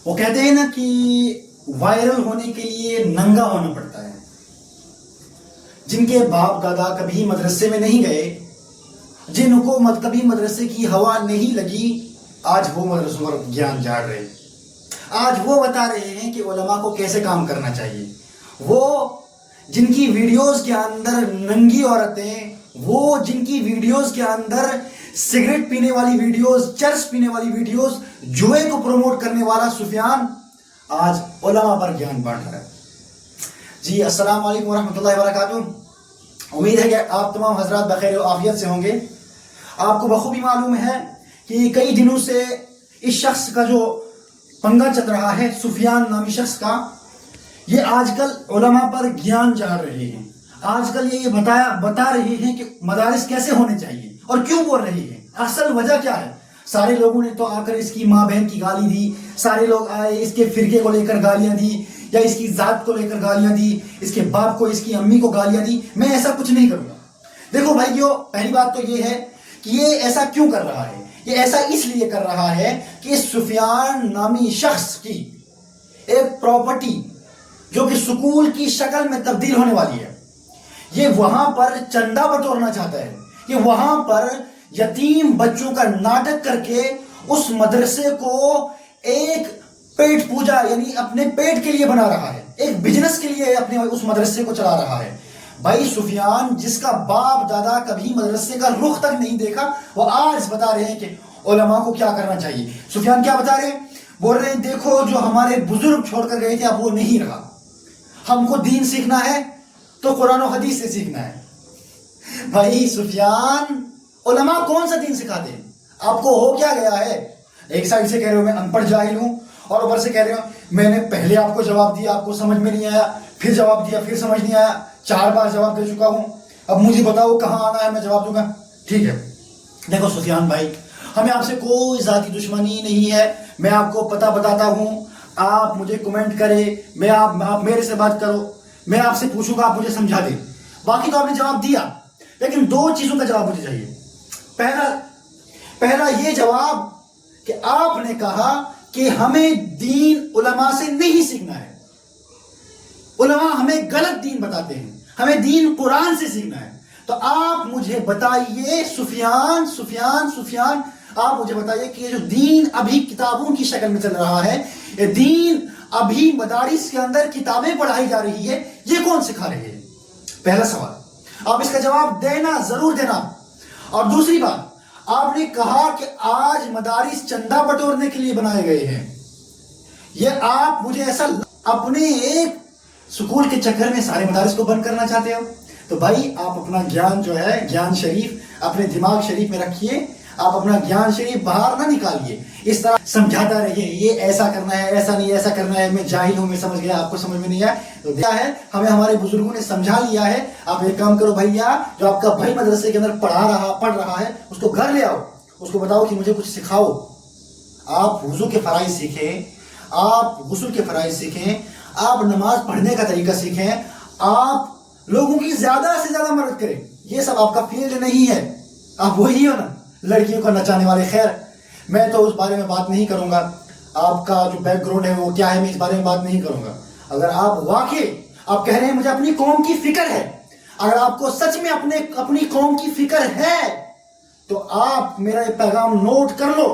وہ کہتے ہیں نا کہ وائرل ہونے کے لیے ننگا ہونا پڑتا ہے. جن کے باپ دادا کبھی مدرسے میں نہیں گئے، جن کو کبھی مدرسے کی ہوا نہیں لگی، آج وہ مدرسوں پر گیان جھاڑ رہے ہیں. آج وہ بتا رہے ہیں کہ علماء کو کیسے کام کرنا چاہیے. وہ جن کی ویڈیوز کے اندر ننگی عورتیں، وہ جن کی ویڈیوز کے اندر سگریٹ پینے والی ویڈیوز، چرس پینے والی ویڈیوز، جوئے کو پروموٹ کرنے والا سفیان آج علماء پر گیان بانٹ رہا ہے. جی السلام علیکم ورحمۃ اللہ وبرکاتہ. امید ہے کہ آپ تمام حضرات بخیر و عافیت سے ہوں گے. آپ کو بخوبی معلوم ہے کہ کئی دنوں سے اس شخص کا جو پنگا چل رہا ہے، سفیان نامی شخص کا، یہ آج کل علماء پر گیان جھاڑ رہے ہیں. آج کل یہ بتا رہے ہیں کہ مدارس کیسے ہونے چاہیے اور کیوں بول رہے ہیں. اصل وجہ کیا ہے؟ سارے لوگوں نے تو آ کر اس کی ماں بہن کی گالی دی، سارے لوگ آئے اس کے فرقے کو لے کر گالیاں دی، یا اس کی ذات کو لے کر گالیاں دی، اس کے باپ کو، اس کی امی کو گالیاں دی. میں ایسا کچھ نہیں کروں گا. دیکھو بھائیو، پہلی بات تو یہ ہے کہ یہ ایسا کیوں کر رہا ہے. یہ ایسا اس لیے کر رہا ہے کہ اس سفیان نامی شخص کی ایک پراپرٹی جو کہ سکول کی شکل میں تبدیل ہونے والی ہے، یہ وہاں پر چندہ بٹورنا چاہتا ہے. یہ وہاں پر یتیم بچوں کا ناٹک کر کے اس مدرسے کو ایک پیٹ پوجا، یعنی اپنے پیٹ کے لیے بنا رہا ہے، ایک بزنس کے لیے اپنے اس مدرسے کو چلا رہا ہے. بھائی سفیان، جس کا باپ دادا کبھی مدرسے کا رخ تک نہیں دیکھا، وہ آج بتا رہے ہیں کہ علماء کو کیا کرنا چاہیے. سفیان کیا بتا رہے ہیں؟ بول رہے ہیں دیکھو جو ہمارے بزرگ چھوڑ کر گئے تھے اب وہ نہیں رہا. ہم کو دین سیکھنا ہے تو قرآن و حدیث سے سیکھنا ہے. بھائی سفیان، علماء کون سا دین سکھاتے ہیں؟ آپ کو ہو کیا گیا ہے؟ ایک سائڈ سے کہہ رہے ہو میں ان پڑھ جاہل ہوں، اور اوپر سے کہہ رہے ہو میں نے پہلے آپ کو جواب دیا، آپ کو سمجھ میں نہیں آیا، پھر جواب دیا، پھر سمجھ نہیں آیا، 4 بار جواب دے چکا ہوں، اب مجھے بتاؤ کہاں آنا ہے، میں جواب دوں گا. ٹھیک ہے. دیکھو سفیان بھائی، ہمیں آپ سے کوئی ذاتی دشمنی نہیں ہے. میں آپ کو پتہ بتاتا ہوں، آپ مجھے کمنٹ کرے، آپ میرے سے بات کرو، میں آپ سے پوچھوں گا، آپ مجھے سمجھا دیں. باقی تو آپ نے جواب دیا، لیکن 2 چیزوں کا جواب مجھے چاہیے. پہلا یہ جواب کہ آپ نے کہا کہ ہمیں دین علماء سے نہیں سیکھنا ہے. علماء ہمیں غلط دین بتاتے ہیں، ہمیں دین قرآن سے سیکھنا ہے. تو آپ مجھے بتائیے سفیان، آپ مجھے بتائیے کہ یہ جو دین ابھی کتابوں کی شکل میں چل رہا ہے، یہ دین ابھی مدارس کے اندر کتابیں پڑھائی جا رہی ہے، یہ کون سکھا رہے ہیں؟ پہلا سوال. آپ اس کا جواب دینا، ضرور دینا. اور دوسری بات، آپ نے کہا کہ آج مدارس چندہ بٹورنے کے لیے بنائے گئے ہیں. یہ آپ مجھے ایسا اپنے ایک سکول کے چکر میں سارے مدارس کو بند کرنا چاہتے ہو؟ تو بھائی آپ اپنا گیان جو ہے، گیان شریف اپنے دماغ شریف میں رکھیے. آپ اپنا گیان شریف باہر نہ نکالیے. اس طرح سمجھاتا رہیے یہ ایسا کرنا ہے، ایسا نہیں، ایسا کرنا ہے، میں جاہل ہوں، میں سمجھ گیا، آپ کو سمجھ میں نہیں آیا. تو کیا ہے، ہمیں ہمارے بزرگوں نے سمجھا لیا ہے. آپ ایک کام کرو بھیا، جو آپ کا بھائی مدرسے کے اندر پڑھ رہا ہے، اس کو گھر لے آؤ، اس کو بتاؤ کہ مجھے کچھ سکھاؤ. آپ وضو کے فرائض سیکھیں، آپ غسل کے فرائض سیکھیں، آپ نماز پڑھنے کا طریقہ سیکھیں، آپ لوگوں کی زیادہ سے زیادہ مدد کریں. یہ سب آپ کا فیلڈ نہیں ہے. آپ وہی ہو نا، لڑکیوں کو نچانے والے. خیر، میں تو اس بارے میں بات نہیں کروں گا. آپ کا جو بیک گراؤنڈ ہے وہ کیا ہے، میں اس بارے میں بات نہیں کروں گا. اگر آپ واقعی آپ کہہ رہے ہیں مجھے اپنی قوم کی فکر ہے، اگر آپ کو سچ میں اپنی قوم کی فکر ہے، تو آپ میرا یہ پیغام نوٹ کر لو.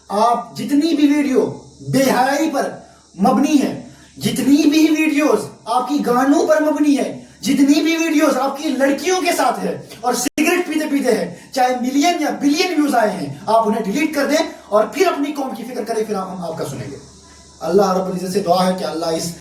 آپ جتنی بھی ویڈیو بے حیائی پر مبنی ہے، جتنی بھی ویڈیوز آپ کی گانوں پر مبنی ہے، جتنی بھی ویڈیوز آپ کی لڑکیوں کے ساتھ ہے اور سگریٹ پیتے پیتے ہیں، چاہے ملین یا بلین ویوز آئے ہیں، آپ انہیں ڈیلیٹ کر دیں اور پھر اپنی قوم کی فکر کریں، پھر ہم آپ کا سنیں گے. اللہ رب العزت سے دعا ہے کہ اللہ اس